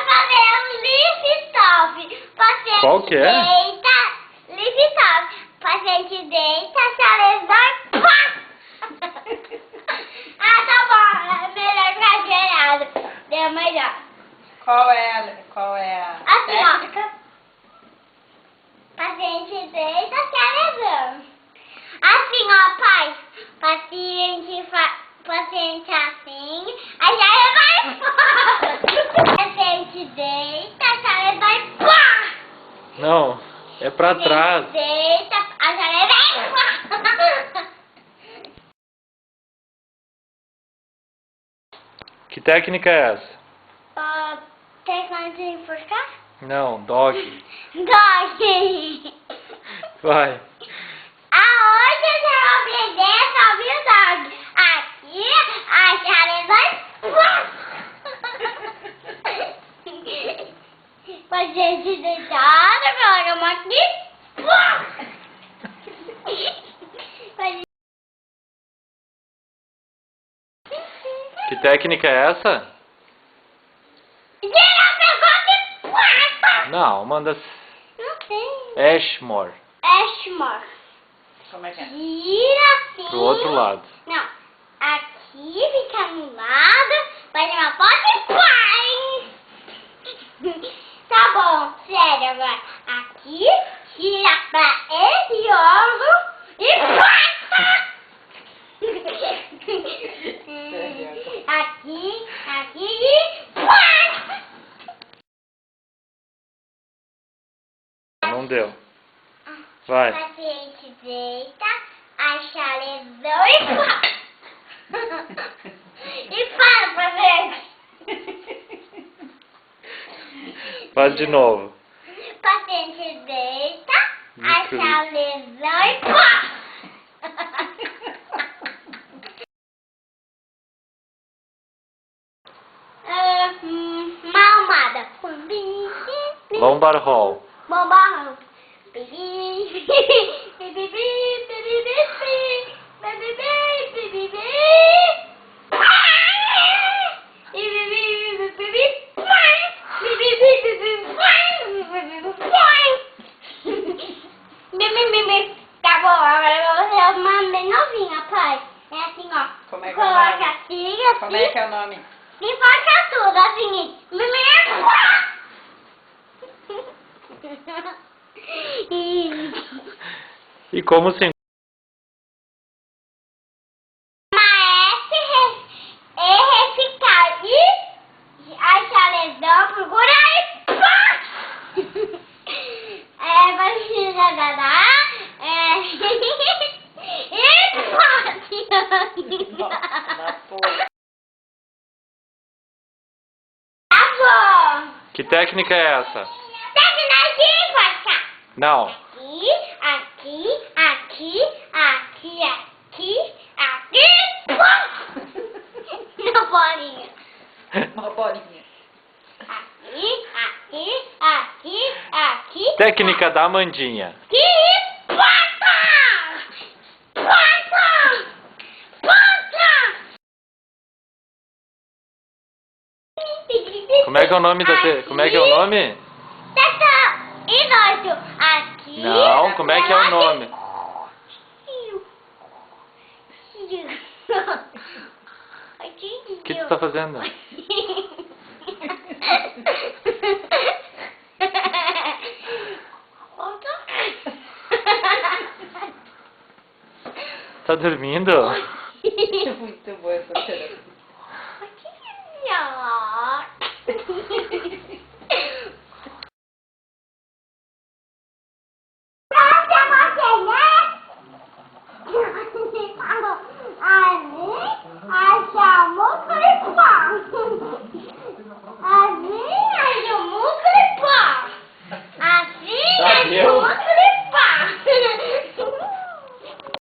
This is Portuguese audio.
fazer um lift-off. Paciente Qual que é? deita, lift-off. Paciente deita, se levanta, pá! Ah, tá bom. É melhor que a gerada. Deu melhor. Qual é a Assim, ó. técnica? Paciente deita, se levanta. Assim, ó, pai. Paciente assim. Aí já levanta. Paciente deita, se levanta, pá! Não, é pra trás. Deita, a levanta. Que técnica é essa? Tem como de enforcar? Não, dog. Dog. Vai. Aonde você obedece, ouviu, dog? Aqui, a chave vai... Paciente deitada, programa aqui. Que técnica é essa? Não, manda Não tem. Ashmore. Ashmore. Como é que é? Gira assim. Pro outro lado. Não. Aqui fica no lado, vai uma foto e vai. Tá bom, sério agora. Aqui, gira pra esse órgão e vai. Aqui e vai. Não deu. Vai. Paciente deita, a chalezão e pá! E para, paciente! Faz de novo. Paciente deita, a chalezão e pá! Malmada. Lombar roll. Bombarrão. Tá bom, agora eu vou fazer uma bem novinha, pai. É assim, ó. Como é que é o Coloca nome? assim, Como é assim. que é o nome? E faça tudo, assim. E como se... Ficar e achar lesão, procura aí. Vai tirar dadá. E Na porra. Tá bom. Que técnica é essa? Aqui, Pacha. Não. Aqui. Uma bolinha. Uma bolinha. Aqui. Técnica da Amandinha. Que pata! Pata! Pata! Como é que é o nome da Como é que é o nome? Tata, e nós? Aqui. Não, como é que é o nome? O que tu tá fazendo? Tá dormindo? Muito boa essa terapia.